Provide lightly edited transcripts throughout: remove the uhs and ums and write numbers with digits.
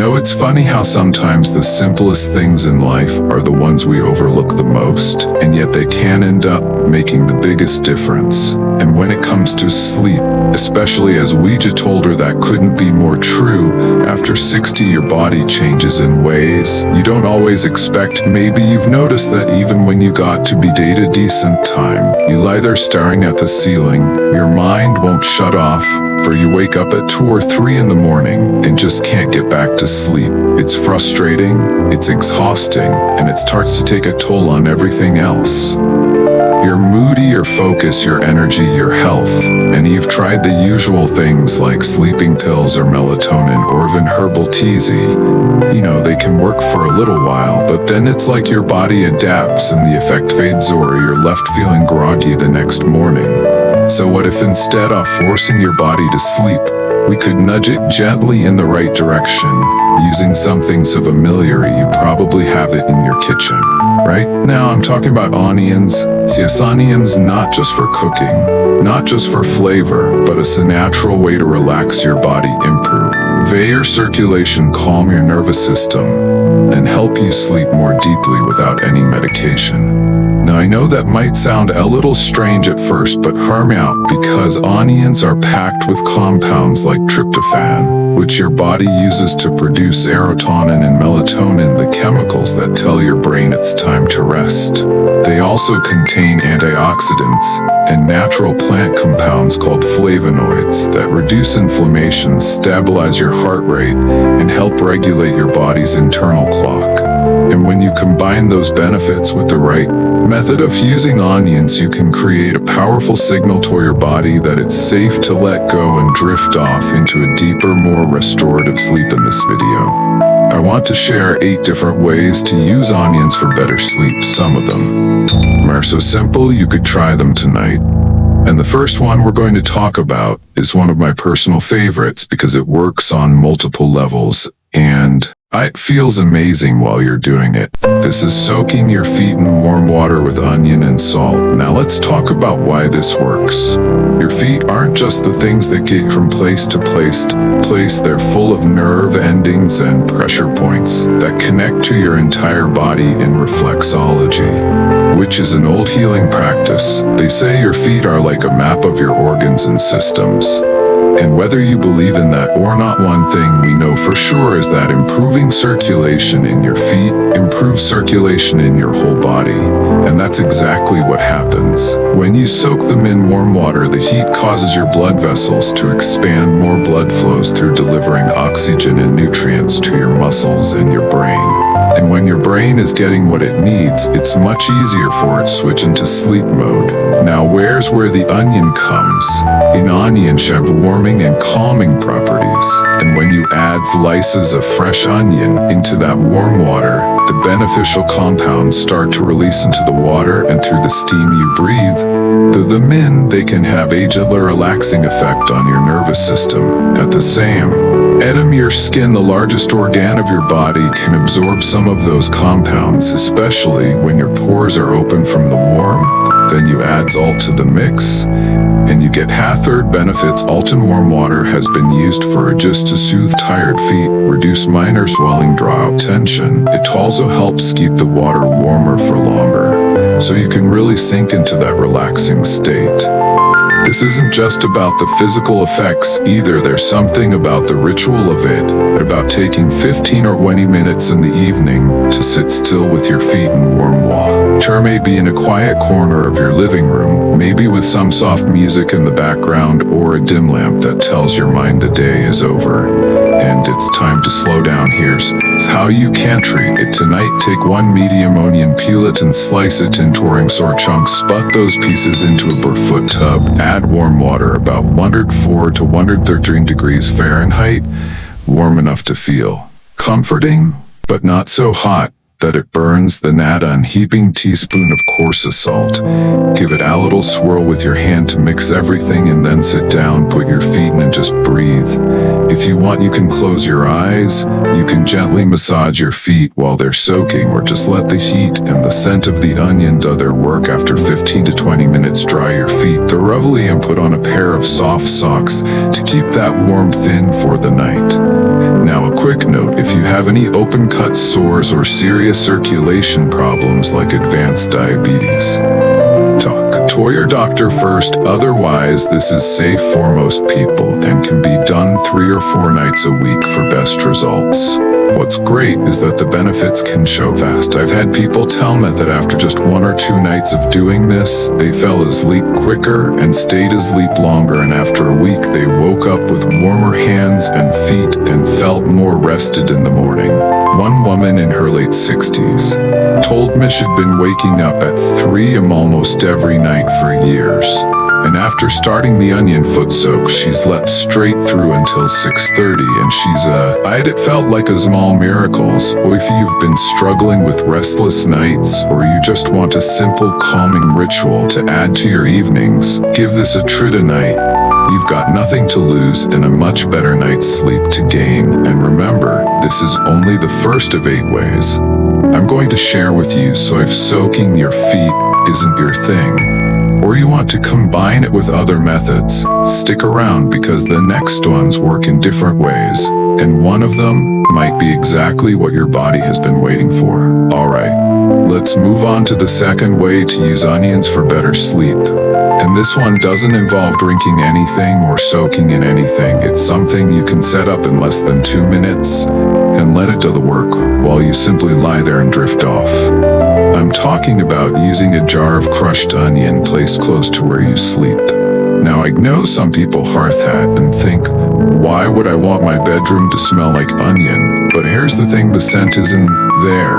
It's funny how sometimes the simplest things in life are the ones we overlook the most, and yet they can end up making the biggest difference. And when it comes to sleep, especially as Ouija told her that couldn't be more true, after 60 your body changes in ways you don't always expect. Maybe you've noticed that even when you got to be date a decent time, you lie there staring at the ceiling, your mind won't shut off, for you wake up at 2 or 3 in the morning and just can't get back to sleep. It's frustrating, it's exhausting, and it starts to take a toll on everything else. Your mood, your focus, your energy, your health, and you've tried the usual things like sleeping pills or melatonin or even herbal teas. They can work for a little while, but then it's like your body adapts and the effect fades or you're left feeling groggy the next morning. So what if instead of forcing your body to sleep, we could nudge it gently in the right direction, using something so familiar you probably have it in your kitchen. Right now I'm talking about onions. Yes, onions, not just for cooking, not just for flavor, but as a natural way to relax your body, improve your circulation, calm your nervous system, and help you sleep more deeply without any medication. Now I know that might sound a little strange at first, but hear me out, because onions are packed with compounds like tryptophan, which your body uses to produce serotonin and melatonin, the chemicals that tell your brain it's time to rest. They also contain antioxidants and natural plant compounds called flavonoids that reduce inflammation, stabilize your heart rate, and help regulate your body's internal clock. And when you combine those benefits with the right method of using onions, you can create a powerful signal to your body that it's safe to let go and drift off into a deeper, more restorative sleep. In this video, I want to share 8 different ways to use onions for better sleep. Some of them are so simple you could try them tonight. And the first one we're going to talk about is one of my personal favorites because it works on multiple levels and it feels amazing while you're doing it. This is soaking your feet in warm water with onion and salt. Now let's talk about why this works. Your feet aren't just the things that get from place to place. They're full of nerve endings and pressure points that connect to your entire body in reflexology, which is an old healing practice. They say your feet are like a map of your organs and systems. And whether you believe in that or not, one thing we know for sure is that improving circulation in your feet improves circulation in your whole body. And that's exactly what happens. When you soak them in warm water, the heat causes your blood vessels to expand, more blood flows through, delivering oxygen and nutrients to your muscles and your brain. And when your brain is getting what it needs, it's much easier for it to switch into sleep mode. Now where's where the onion comes? In onions have warming and calming properties. And when you add slices of fresh onion into that warm water, the beneficial compounds start to release into the water, and through the steam you breathe, they can have a gently relaxing effect on your nervous system. At the same time, your skin, the largest organ of your body, can absorb some of those compounds, especially when your pores are open from the warm. Then you add salt to the mix, and you get third benefits. Salt in warm water has been used for just to soothe tired feet, reduce minor swelling, draw out tension. It also helps keep the water warmer for longer, so you can really sink into that relaxing state. This isn't just about the physical effects either. There's something about the ritual of it, about taking 15 or 20 minutes in the evening to sit still with your feet in warm water. Maybe in a quiet corner of your living room, maybe with some soft music in the background or a dim lamp that tells your mind the day is over and it's time to slow down. Here's how you can treat it tonight. Take 1 medium onion, peel it and slice it into sore chunks. Split those pieces into a barefoot tub. Add warm water about 104 to 113 degrees Fahrenheit, warm enough to feel comforting, but not so hot that it burns. Then add a heaping teaspoon of coarse salt. Give it a little swirl with your hand to mix everything, and then sit down, put your feet in and just breathe. If you want, you can close your eyes. You can gently massage your feet while they're soaking, or just let the heat and the scent of the onion do their work. After 15 to 20 minutes, dry your feet thoroughly and put on a pair of soft socks to keep that warmth in for the night. Now a quick note, if have any open cut sores or serious circulation problems like advanced diabetes. Talk to your doctor first, otherwise this is safe for most people and can be done 3 or 4 nights a week for best results. What's great is that the benefits can show fast. I've had people tell me that after just 1 or 2 nights of doing this, they fell asleep quicker and stayed asleep longer, and after a week they woke up with warmer hands and feet and felt more rested in the morning. One woman in her late 60s told me she'd been waking up at 3 a.m. almost every night for years. And after starting the onion foot soak, she slept straight through until 6:30, and it felt like a small miracles. Or if you've been struggling with restless nights, or you just want a simple calming ritual to add to your evenings, give this a try tonight. You've got nothing to lose and a much better night's sleep to gain. And remember, this is only the first of 8 ways I'm going to share with you, so if soaking your feet isn't your thing, or you want to combine it with other methods, stick around because the next ones work in different ways, and one of them might be exactly what your body has been waiting for. Alright, let's move on to the second way to use onions for better sleep. And this one doesn't involve drinking anything or soaking in anything. It's something you can set up in less than 2 minutes and let it do the work while you simply lie there and drift off. I'm talking about using a jar of crushed onion placed close to where you sleep. Now I know some people hearth that and think, why would I want my bedroom to smell like onion? But here's the thing, the scent isn't there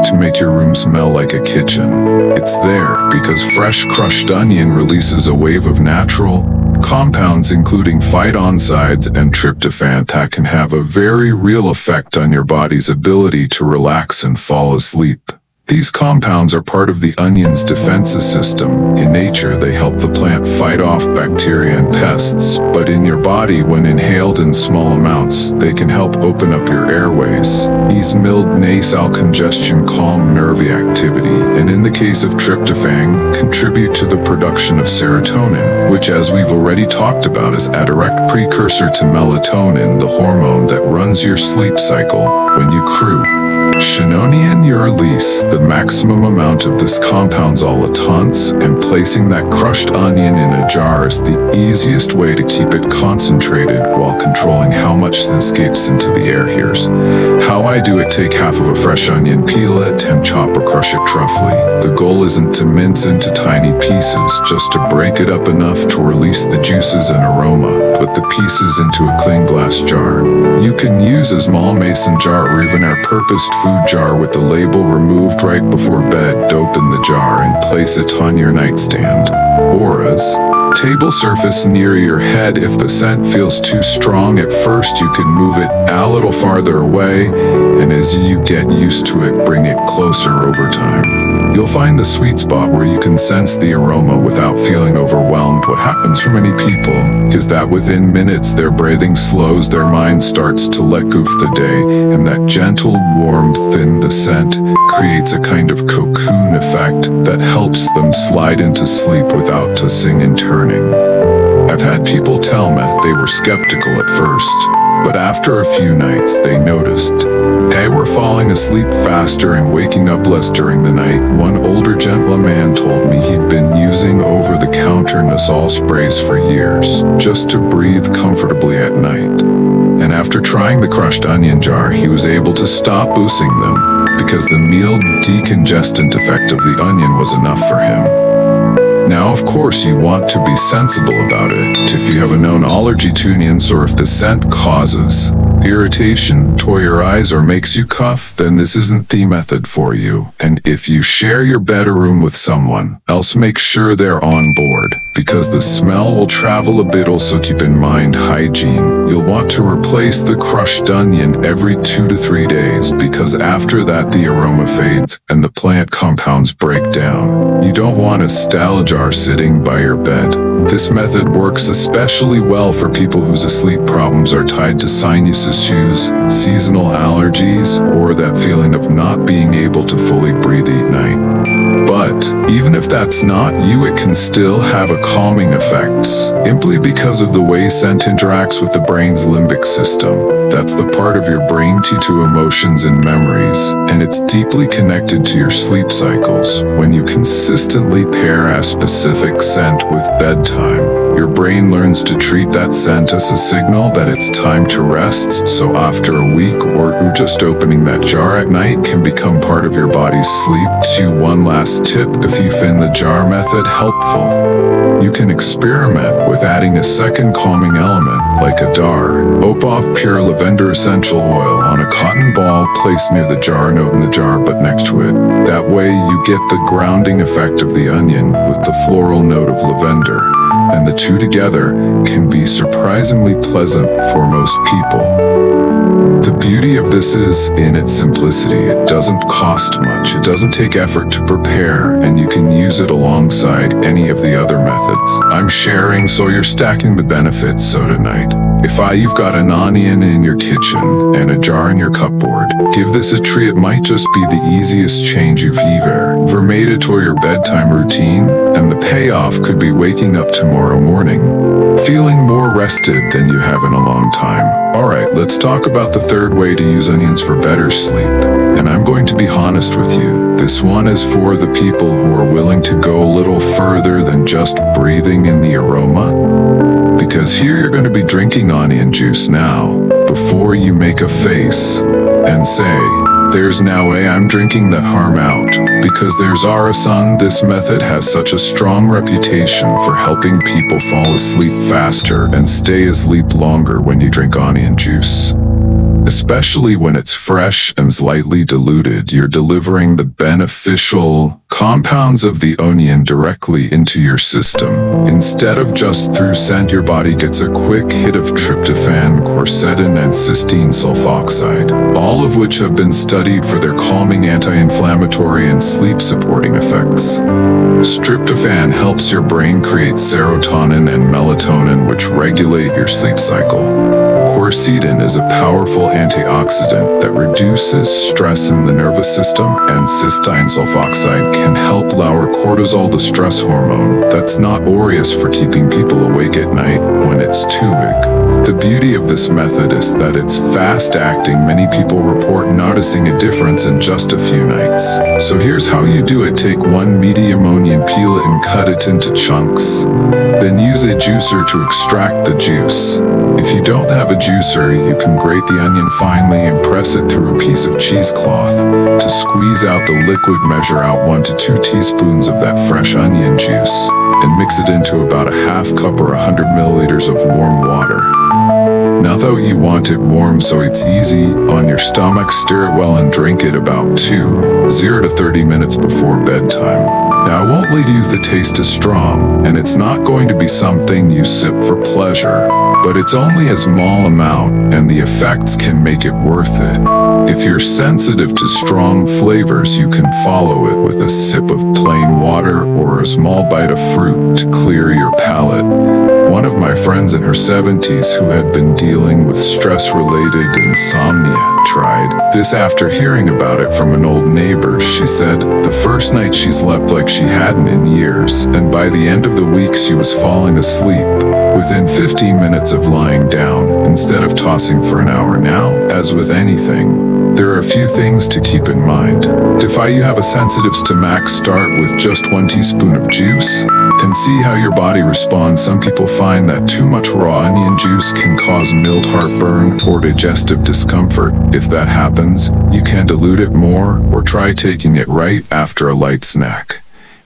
to make your room smell like a kitchen. It's there because fresh crushed onion releases a wave of natural compounds including phytoncides and tryptophan that can have a very real effect on your body's ability to relax and fall asleep. These compounds are part of the onion's defensive system. In nature, they help the plant fight off bacteria and pests, but in your body, when inhaled in small amounts, they can help open up your airways, ease mild nasal congestion, calm nervy activity, and in the case of tryptophan, contribute to the production of serotonin, which, as we've already talked about, is a direct precursor to melatonin, the hormone that runs your sleep cycle. When you crew Shanonian, you release the maximum amount of this compounds all at once, and placing that crushed onion in a jar is the easiest way to keep it concentrated while controlling how much this escapes into the air. Here's how I do it. Take half of a fresh onion, peel it, and chop or crush it roughly. The goal isn't to mince into tiny pieces, just to break it up enough to release the juices and aroma. Put the pieces into a clean glass jar. You can use a small mason jar or even a purposed food jar with the label removed right before bed. Open the jar and place it on your nightstand or as table surface near your head. If the scent feels too strong at first, you can move it a little farther away, and as you get used to it, bring it closer over time. You'll find the sweet spot where you can sense the aroma without feeling overwhelmed. What happens for many people is that within minutes their breathing slows, their mind starts to let go of the day, and that gentle warmth in the scent creates a kind of cocoon effect that helps them slide into sleep without tossing and turning. I've had people tell me they were skeptical at first, but after a few nights they noticed they were falling asleep faster and waking up less during the night. One older gentleman told me he'd been using over-the-counter nasal sprays for years just to breathe comfortably at night. And after trying the crushed onion jar, he was able to stop using them because the mild decongestant effect of the onion was enough for him. Now, of course, you want to be sensible about it. If you have a known allergy to onions, or if the scent causes irritation to your eyes or makes you cough, then this isn't the method for you. And if you share your bedroom with someone else, make sure they're on board, because the smell will travel a bit. Also keep in mind hygiene. You'll want to replace the crushed onion every 2 to 3 days, because after that the aroma fades and the plant compounds break down. You don't want a stale jar sitting by your bed. This method works especially well for people whose sleep problems are tied to sinus issues, seasonal allergies, or that feeling of not being able to fully breathe at night. But even if that's not you, it can still have a calming effects, simply because of the way scent interacts with the brain's limbic system. That's the part of your brain tied to emotions and memories, and it's deeply connected to your sleep cycles. When you consistently pair a specific scent with bedtime, your brain learns to treat that scent as a signal that it's time to rest, so after a week or just opening that jar at night can become part of your body's sleep. One last tip, if you find the jar method helpful, you can experiment with adding a second calming element, like a dar. Off pure lavender essential oil on a cotton ball placed near the jar, not in the jar but next to it. That way you get the grounding effect of the onion with the floral note of lavender, and the two together can be surprisingly pleasant for most people. The beauty of this is in its simplicity. It doesn't cost much, it doesn't take effort to prepare, and you can use it alongside any of the other methods I'm sharing, so you're stacking the benefits. So tonight, if you've got an onion in your kitchen and a jar in your cupboard, give this a try. It might just be the easiest change you've ever made it to your bedtime routine, and the payoff could be waking up tomorrow morning feeling more rested than you have in a long time. Alright, let's talk about the third way to use onions for better sleep. And I'm going to be honest with you, this one is for the people who are willing to go a little further than just breathing in the aroma. Because here you're going to be drinking onion juice now, before you make a face and say, "There's no way I'm drinking that harm out." Because there's our son, this method has such a strong reputation for helping people fall asleep faster and stay asleep longer when you drink onion juice. Especially when it's fresh and slightly diluted, you're delivering the beneficial compounds of the onion directly into your system. Instead of just through scent, your body gets a quick hit of tryptophan, quercetin, and cysteine sulfoxide, all of which have been studied for their calming, anti-inflammatory, and sleep-supporting effects. Tryptophan helps your brain create serotonin and melatonin, which regulate your sleep cycle. Quercetin is a powerful antioxidant that reduces stress in the nervous system, and cysteine sulfoxide can help lower cortisol, the stress hormone that's notorious for keeping people awake at night when it's too big. The beauty of this method is that it's fast-acting. Many people report noticing a difference in just a few nights. So here's how you do it. Take one medium onion, peel it and cut it into chunks. Then use a juicer to extract the juice. If you don't have a juicer, you can grate the onion finely and press it through a piece of cheesecloth to squeeze out the liquid. Measure out 1 to 2 teaspoons of that fresh onion juice and mix it into about a half cup or 100 milliliters of warm water. Now though you want it warm so it's easy on your stomach, stir it well and drink it about 0 to 30 minutes before bedtime. Now I won't let you, the taste is strong, and it's not going to be something you sip for pleasure, but it's only a small amount, and the effects can make it worth it. If you're sensitive to strong flavors, you can follow it with a sip of plain water or a small bite of fruit to clear your palate. One of my friends in her 70s who had been dealing with stress-related insomnia tried this after hearing about it from an old neighbor. She said the first night she slept like she hadn't in years, and by the end of the week she was falling asleep within 15 minutes of lying down, instead of tossing for an hour. Now, as with anything, there are a few things to keep in mind. If you have a sensitive stomach, start with just 1 teaspoon of juice and see how your body responds. Some people find that too much raw onion juice can cause mild heartburn or digestive discomfort. If that happens, you can dilute it more or try taking it right after a light snack,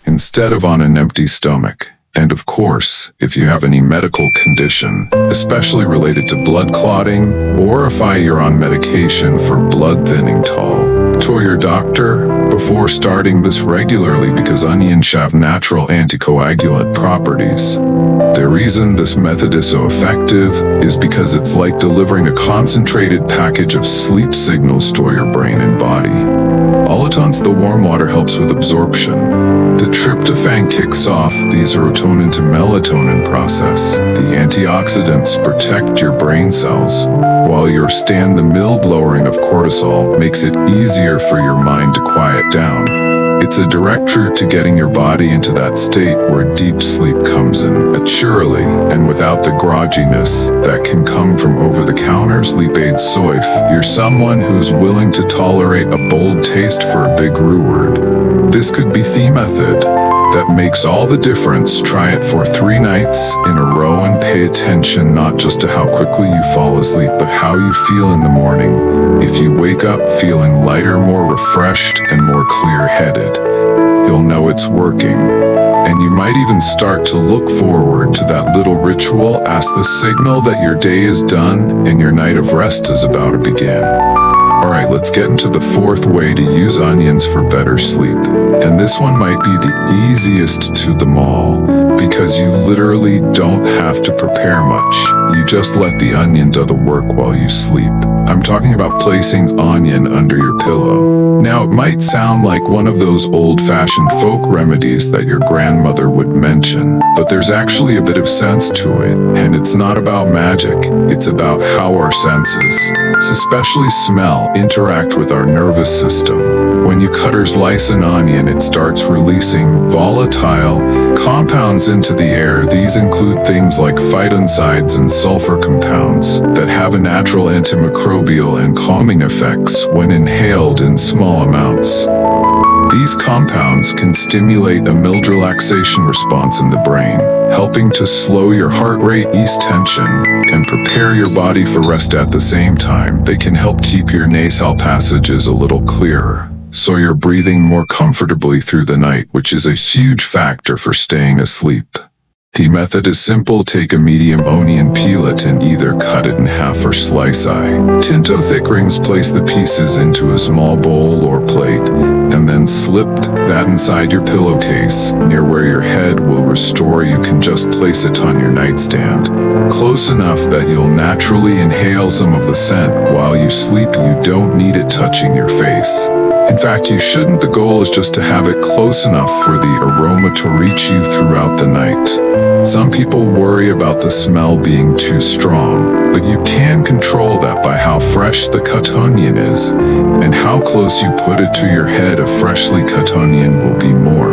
instead of on an empty stomach. And of course, if you have any medical condition, especially related to blood clotting, or if you're on medication for blood thinning, talk to your doctor before starting this regularly, because onions have natural anticoagulant properties. The reason this method is so effective is because it's like delivering a concentrated package of sleep signals to your brain and body. All at once, the warm water helps with absorption. The tryptophan kicks off the serotonin to melatonin process. The antioxidants protect your brain cells, while the mild lowering of cortisol makes it easier for your mind to quiet down. It's a direct route to getting your body into that state where deep sleep comes in naturally and without the grogginess that can come from over-the-counter sleep aid soif. You're someone who's willing to tolerate a bold taste for a big reward. This could be the method that makes all the difference. Try it for 3 nights in a row and pay attention not just to how quickly you fall asleep, but how you feel in the morning. If you wake up feeling lighter, more refreshed, and more clear-headed, you'll know it's working. And you might even start to look forward to that little ritual as the signal that your day is done and your night of rest is about to begin. Alright, let's get into the 4th way to use onions for better sleep. And this one might be the easiest to them all, because you literally don't have to prepare much. You just let the onion do the work while you sleep. I'm talking about placing onion under your pillow. Now, it might sound like one of those old-fashioned folk remedies that your grandmother would mention, but there's actually a bit of sense to it, and it's not about magic. It's about how our senses, especially smell, interact with our nervous system. When you cut or slice an onion, it starts releasing volatile compounds into the air. These include things like phytoncides and sulfur compounds that have a natural antimicrobial and calming effects when inhaled in small amounts. These compounds can stimulate a mild relaxation response in the brain, helping to slow your heart rate, ease tension, and prepare your body for rest at the same time. They can help keep your nasal passages a little clearer, so you're breathing more comfortably through the night, which is a huge factor for staying asleep. The method is simple. Take a medium onion, peel it, and either cut it in half or slice Tinto thick rings. Place the pieces into a small bowl or plate, and then slip that inside your pillowcase, near where your head will restore. You can just place it on your nightstand, close enough that you'll naturally inhale some of the scent while you sleep. You don't need it touching your face. In fact, you shouldn't. The goal is just to have it close enough for the aroma to reach you throughout the night. Some people worry about the smell being too strong, but you can control that by how fresh the cut onion is and how close you put it to your head. A freshly cut onion will be more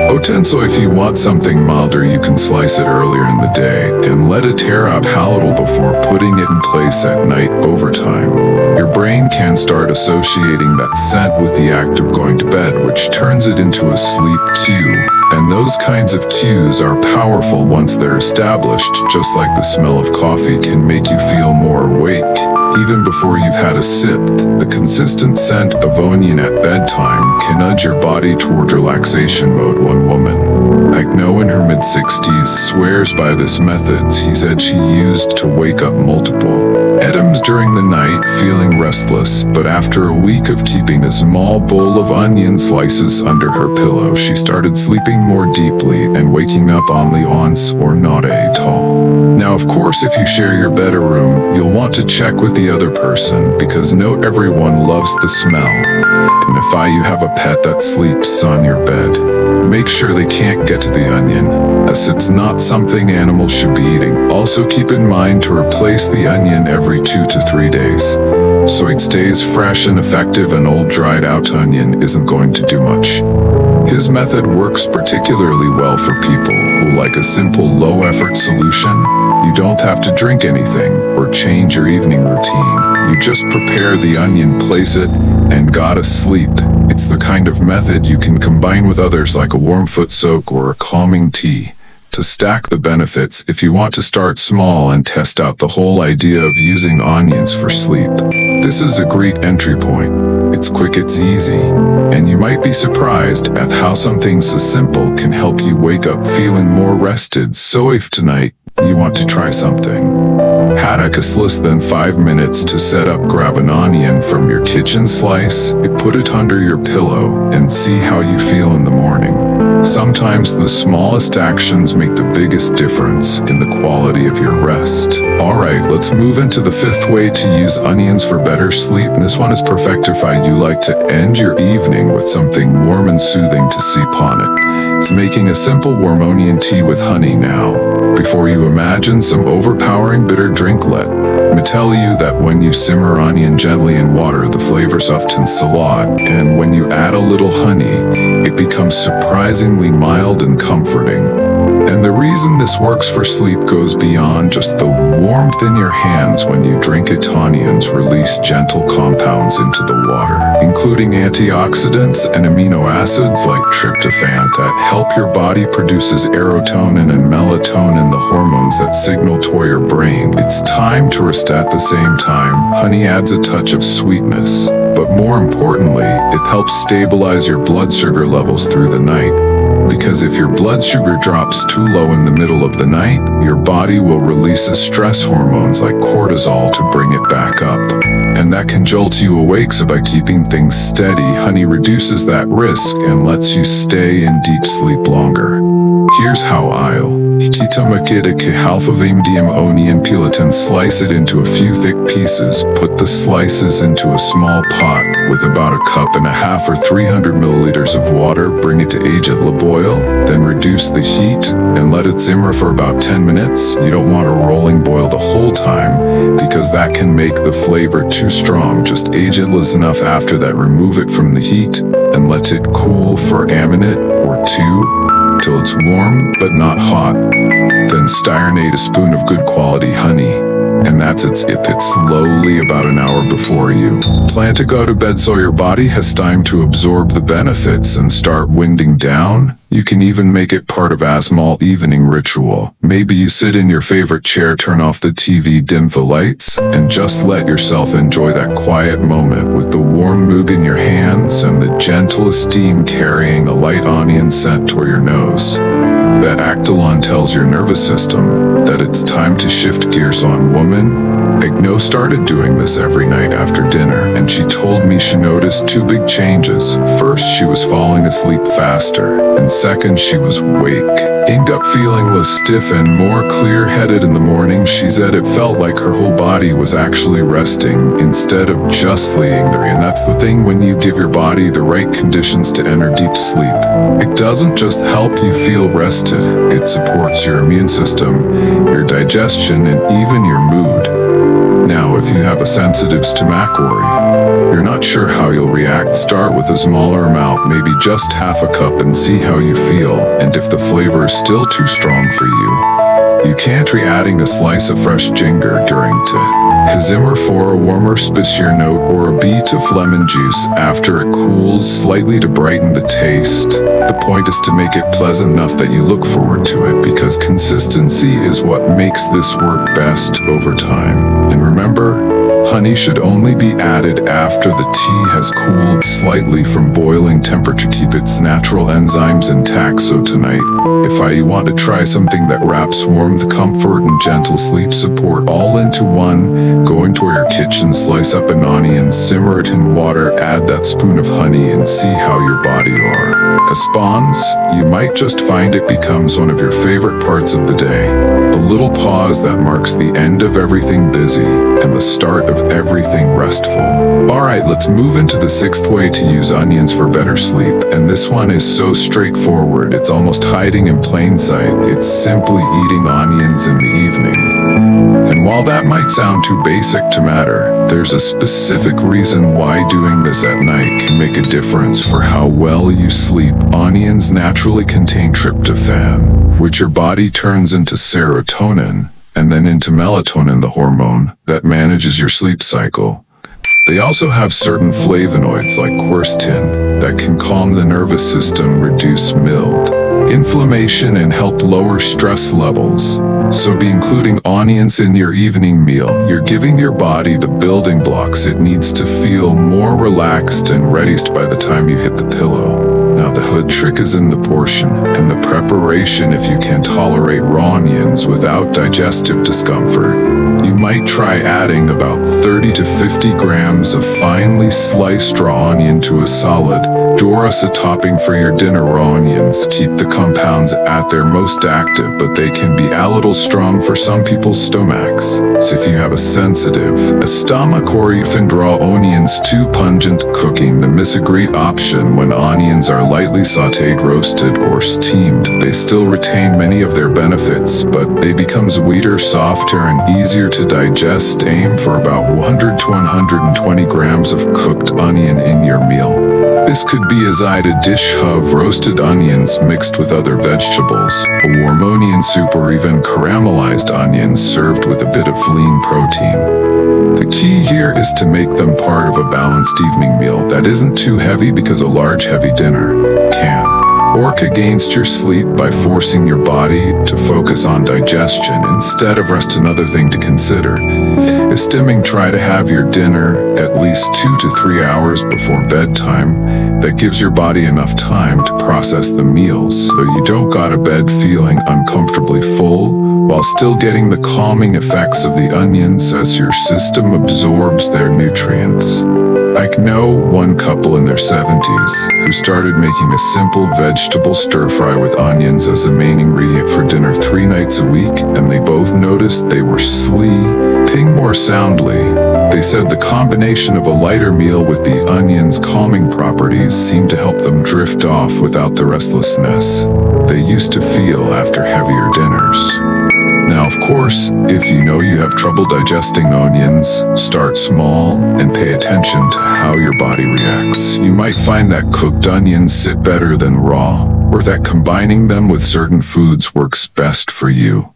potent, so if you want something milder, you can slice it earlier in the day and let it tear out a little before putting it in place at night. Over time, your brain can start associating that scent with the act of going to bed, which turns it into a sleep cue. And those kinds of cues are powerful once they're established. Just like the smell of coffee can make you feel more awake even before you've had a sip, the consistent scent of onion at bedtime can nudge your body toward relaxation mode. One woman I know in her mid-60s swears by this method. He said she used to wake up multiple times during the night feeling restless, but after a week of keeping a small bowl of onion slices under her pillow, she started sleeping more deeply and waking up only once or not at all. Now, of course, if you share your bedroom, you'll want to check with the other person, because not everyone loves the smell. And if you have a pet that sleeps on your bed, make sure they can't get to the onion, as it's not something animals should be eating. Also, keep in mind to replace the onion every 2 to 3 days, so it stays fresh and effective. An old dried out onion isn't going to do much. His method works particularly well for people who like a simple, low-effort solution. You don't have to drink anything or change your evening routine. You just prepare the onion, place it, and gotta sleep. It's the kind of method you can combine with others like a warm foot soak or a calming tea to stack the benefits. If you want to start small and test out the whole idea of using onions for sleep, this is a great entry point. It's quick, it's easy, and you might be surprised at how something so simple can help you wake up feeling more rested. So if tonight you want to try something, had less than 5 minutes to set up, grab an onion from your kitchen, slice it, put it under your pillow, and see how you feel in the morning. Sometimes the smallest actions make the biggest difference in the quality of your rest. Alright, let's move into the 5th way to use onions for better sleep. And this one is perfect if you like to end your evening with something warm and soothing to sip on it. It's making a simple warm onion tea with honey. Now, before you imagine some overpowering bitter drink, let Let me tell you that when you simmer onion gently in water, the flavor softens a lot, and when you add a little honey, it becomes surprisingly mild and comforting. And the reason this works for sleep goes beyond just the warmth in your hands. When you drink it, onions release gentle compounds into the water, including antioxidants and amino acids like tryptophan that help your body produces serotonin and melatonin, the hormones that signal to your brain it's time to rest. At the same time, honey adds a touch of sweetness, but more importantly, it helps stabilize your blood sugar levels through the night. Because if your blood sugar drops too low in the middle of the night, your body will release stress hormones like cortisol to bring it back up. And that can jolt you awake, so by keeping things steady, honey reduces that risk and lets you stay in deep sleep longer. Here's how I'll onion peel it and slice it into a few thick pieces. Put the slices into a small pot with about 1.5 cups or 300 milliliters of water. Bring it to a boil, then reduce the heat and let it simmer for about 10 minutes. You don't want a rolling boil the whole time because that can make the flavor too strong. Just is enough. After that, remove it from the heat and let it cool for a minute or two till it's warm but not hot. Then styronate a spoon of good quality honey, and that's it. Sip it slowly about an hour before you plan to go to bed, so your body has time to absorb the benefits and start winding down. You can even make it part of a small evening ritual. Maybe you sit in your favorite chair, turn off the TV, dim the lights, and just let yourself enjoy that quiet moment with the warm mug in your hands and the gentle steam carrying a light onion scent toward your nose. That actalon tells your nervous system that it's time to shift gears on. Woman Igno started doing this every night after dinner, and she told me she noticed two big changes. First, she was falling asleep faster, and second, she was awake. Ended up feeling less stiff and more clear-headed in the morning. She said it felt like her whole body was actually resting instead of just laying there. And that's the thing, when you give your body the right conditions to enter deep sleep, it doesn't just help you feel rested, it supports your immune system, your digestion, and even your mood. Now, if you have a sensitive stomach or you're not sure how you'll react, start with a smaller amount, maybe just half a cup, and see how you feel. And if the flavor is still too strong for you can try adding a slice of fresh ginger during to simmer for a warmer, spicier note, or a bit of lemon juice after it cools slightly to brighten the taste. The point is to make it pleasant enough that you look forward to it, because consistency is what makes this work best over time. And remember, honey should only be added after the tea has cooled slightly from boiling temperature. Keep its natural enzymes intact. So tonight, if you want to try something that wraps warmth, comfort, and gentle sleep support all into one, go into your kitchen, slice up an onion, simmer it in water, add that spoon of honey, and see how your body responds. You might just find it becomes one of your favorite parts of the day. A little pause that marks the end of everything busy and the start of everything restful. Alright, let's move into the sixth way to use onions for better sleep, and this one is so straightforward, it's almost hiding in plain sight. It's simply eating onions in the evening. And while that might sound too basic to matter, there's a specific reason why doing this at night can make a difference for how well you sleep. Onions naturally contain tryptophan, which your body turns into serotonin, and then into melatonin, the hormone that manages your sleep cycle. They also have certain flavonoids like quercetin that can calm the nervous system, reduce mild inflammation, and help lower stress levels. So by including onions in your evening meal, you're giving your body the building blocks it needs to feel more relaxed and ready by the time you hit the pillow. Now the hood trick is in the portion and the preparation. If you can tolerate raw onions without digestive discomfort, you might try adding about 30 to 50 grams of finely sliced raw onion to a solid Draw us a topping for your dinner. Raw onions keep the compounds at their most active, but they can be a little strong for some people's stomachs. So if you have a sensitive stomach or you find raw onions too pungent cooking, the misagreed option. When onions are lightly sautéed, roasted, or steamed, they still retain many of their benefits, but they become sweeter, softer, and easier to digest. Aim for about 100 to 120 grams of cooked onion in your meal. This could be a side dish of roasted onions mixed with other vegetables, a warm onion soup, or even caramelized onions served with a bit of lean protein. The key here is to make them part of a balanced evening meal that isn't too heavy, because a large heavy dinner can work against your sleep by forcing your body to focus on digestion instead of rest. Another thing to consider is stimming. Try to have your dinner at least 2 to 3 hours before bedtime. That gives your body enough time to process the meals, so you don't go to bed feeling uncomfortably full, while still getting the calming effects of the onions as your system absorbs their nutrients. I know one couple in their 70s who started making a simple vegetable stir-fry with onions as the main ingredient for dinner 3 nights a week, and they both noticed they were sleeping more soundly. They said the combination of a lighter meal with the onions' calming properties seemed to help them drift off without the restlessness they used to feel after heavier dinners. Now, of course, if you know you have trouble digesting onions, start small and pay attention to how your body reacts. You might find that cooked onions sit better than raw, or that combining them with certain foods works best for you.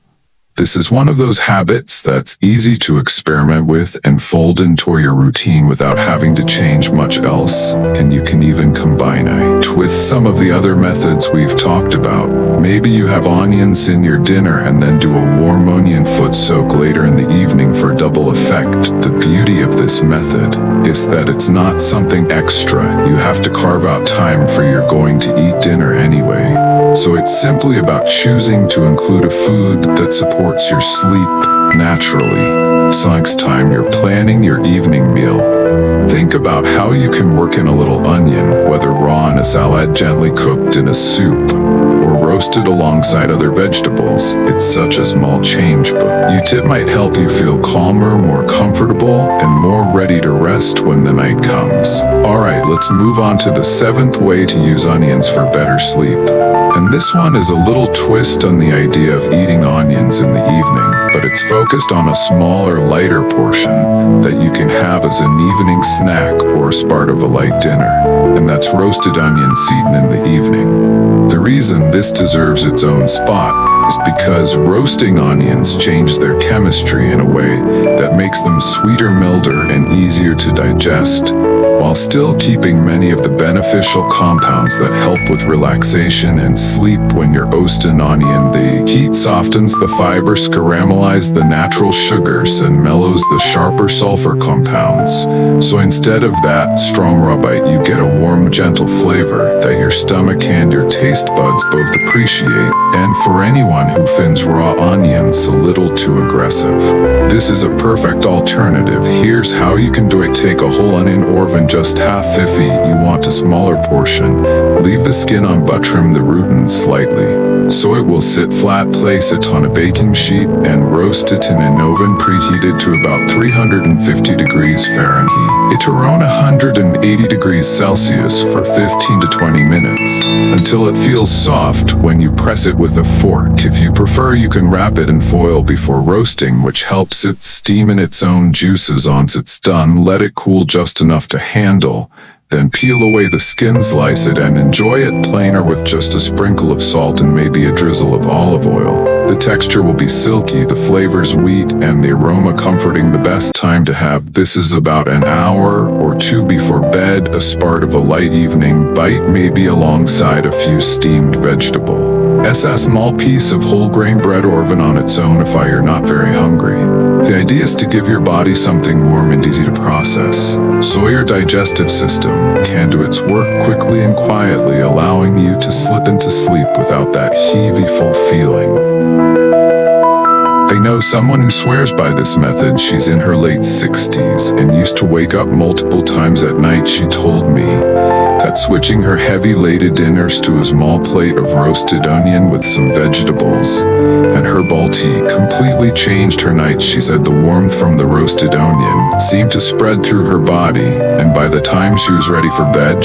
This is one of those habits that's easy to experiment with and fold into your routine without having to change much else, and you can even combine it with some of the other methods we've talked about. Maybe you have onions in your dinner and then do a warm onion foot soak later in the evening for double effect. The beauty of this method is that it's not something extra. You have to carve out time for you're going to eat dinner anyway. So it's simply about choosing to include a food that supports your sleep naturally. So next time you're planning your evening meal, think about how you can work in a little onion, whether raw in a salad, gently cooked in a soup, or roasted alongside other vegetables. It's such a small change, but your tip might help you feel calmer, more comfortable, and more ready to rest when the night comes. Alright, let's move on to the 7th way to use onions for better sleep. And this one is a little twist on the idea of eating onions in the evening, but it's focused on a smaller, lighter portion that you can have as an evening snack or as part of a light dinner, and that's roasted onions eaten in the evening. The reason this deserves its own spot is because roasting onions change their chemistry in a way that makes them sweeter, milder, and easier to digest, while still keeping many of the beneficial compounds that help with relaxation and sleep. When you're roasting onion, the heat softens the fibers, caramelizes the natural sugars, and mellows the sharper sulfur compounds. So instead of that strong raw bite, you get a warm, gentle flavor that your stomach and your taste buds both appreciate. And for anyone who finds raw onions a little too aggressive, this is a perfect alternative. Here's how you can do it. Take a whole onion, or even just half. If you want a smaller portion, leave the skin on, but trim the root slightly so it will sit flat. Place it on a baking sheet and roast it in an oven preheated to about 350 degrees Fahrenheit. It around 180 degrees Celsius for 15 to 20 minutes until it feels soft. When you press it with a fork, if you prefer, you can wrap it in foil before roasting, which helps it steam in its own juices. Once it's done, let it cool just enough to handle. Then peel away the skin, slice it, and enjoy it plain or with just a sprinkle of salt and maybe a drizzle of olive oil. The texture will be silky, the flavors sweet, and the aroma comforting. The best time to have this is about an hour or 2 before bed, as part of a light evening bite, maybe alongside a few steamed vegetables. A small piece of whole grain bread, or even on its own if you're not very hungry. The idea is to give your body something warm and easy to process, so your digestive system can do its work quickly and quietly, allowing you to slip into sleep without that heavy-full feeling. I know someone who swears by this method. She's in her late 60s and used to wake up multiple times at night. She told me that switching her heavy-laden dinners to a small plate of roasted onion with some vegetables and herbal tea completely changed her night. She said the warmth from the roasted onion seemed to spread through her body, and by the time she was ready for bed,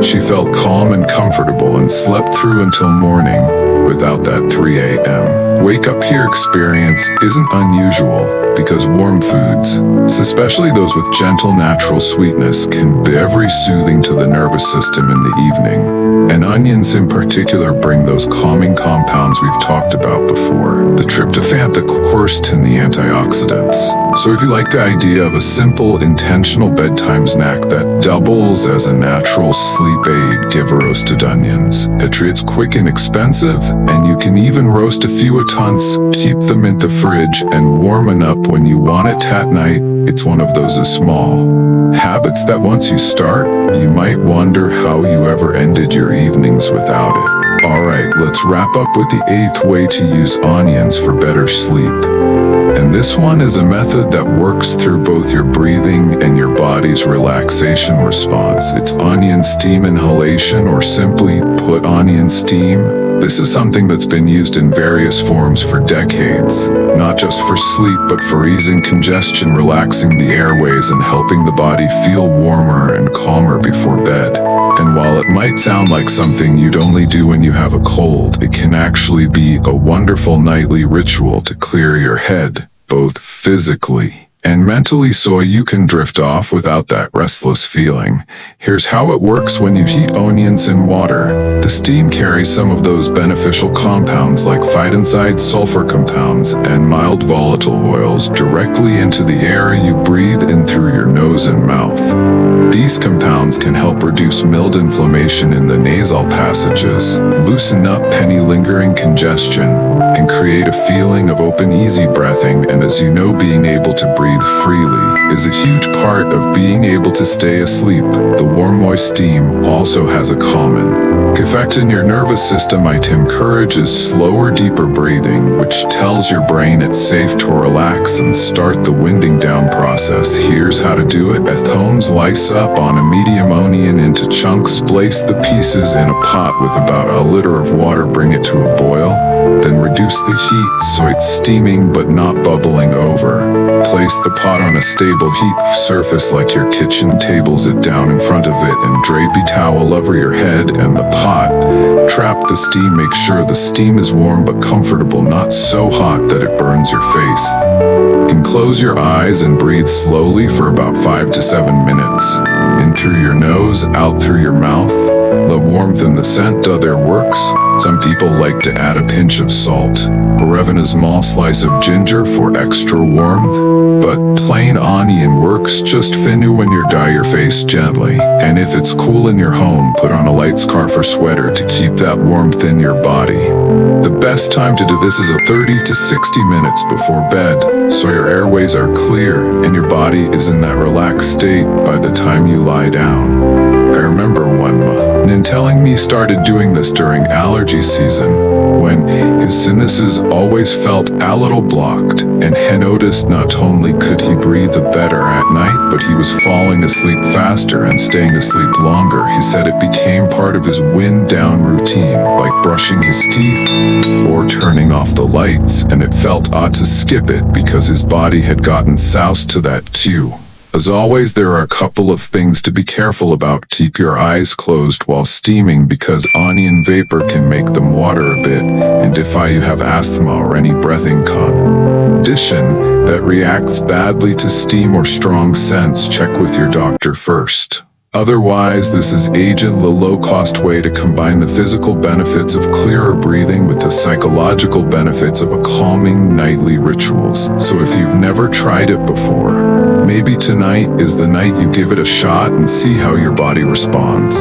she felt calm and comfortable and slept through until morning without that 3 a.m. wake-up here experience. Isn't unusual because warm foods, especially those with gentle natural sweetness, can be very soothing to the nervous system in the evening. And onions in particular bring those calming compounds we've talked about before, the tryptophan, the quercetin, the antioxidants. So if you like the idea of a simple, intentional bedtime snack that doubles as a natural sleep aid, give a roasted onions. It's quick and expensive, and you can even roast a few at once, keep them in the fridge, and warm it up when you want it at night. It's one of those small habits that once you start, you might wonder how you ever ended your evenings without it. Alright, let's wrap up with the 8th way to use onions for better sleep. And this one is a method that works through both your breathing and your body's relaxation response. It's onion steam inhalation, or simply put, onion steam. This is something that's been used in various forms for decades, not just for sleep but for easing congestion, relaxing the airways, and helping the body feel warmer and calmer before bed. And while it might sound like something you'd only do when you have a cold, it can actually be a wonderful nightly ritual to clear your head, both physically and mentally, so you can drift off without that restless feeling. Here's how it works. When you heat onions in water, the steam carries some of those beneficial compounds like phytoncides, sulfur compounds, and mild volatile oils directly into the air you breathe in through your nose and mouth. These compounds can help reduce mild inflammation in the nasal passages, loosen up any lingering congestion, and create a feeling of open, easy breathing. And as you know, being able to breathe freely is a huge part of being able to stay asleep. The warm, moist steam also has a calming effect in your nervous system. It encourages slower, deeper breathing, which tells your brain it's safe to relax and start the winding down process. Here's how to do it at home. Slice up on a medium onion into chunks, place the pieces in a pot with about a liter of water, bring it to a boil, then reduce the heat so it's steaming but not bubbling over. Place the pot on a stable heat surface like your kitchen table, sit down in front of it and drape a towel over your head and the pot. Trap the steam. Make sure the steam is warm but comfortable, not so hot that it burns your face. And close your eyes and breathe slowly for about 5 to 7 minutes. In through your nose, out through your mouth. The warmth and the scent do their works. Some people like to add a pinch of salt, or even a small slice of ginger for extra warmth. But plain onion works just fine when you dry your face gently. And if it's cool in your home, put on a light scarf or sweater to keep that warmth in your body. The best time to do this is 30 to 60 minutes before bed, so your airways are clear and your body is in that relaxed state by the time you lie down. I remember one man telling me started doing this during allergy season, when his sinuses always felt a little blocked, and he noticed not only could he breathe better at night, but he was falling asleep faster and staying asleep longer. He said it became part of his wind down routine, like brushing his teeth or turning off the lights, and it felt odd to skip it because his body had gotten soused to that cue. As always, there are a couple of things to be careful about. Keep your eyes closed while steaming because onion vapor can make them water a bit, and if you have asthma or any breathing condition that reacts badly to steam or strong scents, check with your doctor first. Otherwise, this is the low-cost way to combine the physical benefits of clearer breathing with the psychological benefits of a calming nightly rituals. So if you've never tried it before, maybe tonight is the night you give it a shot and see how your body responds.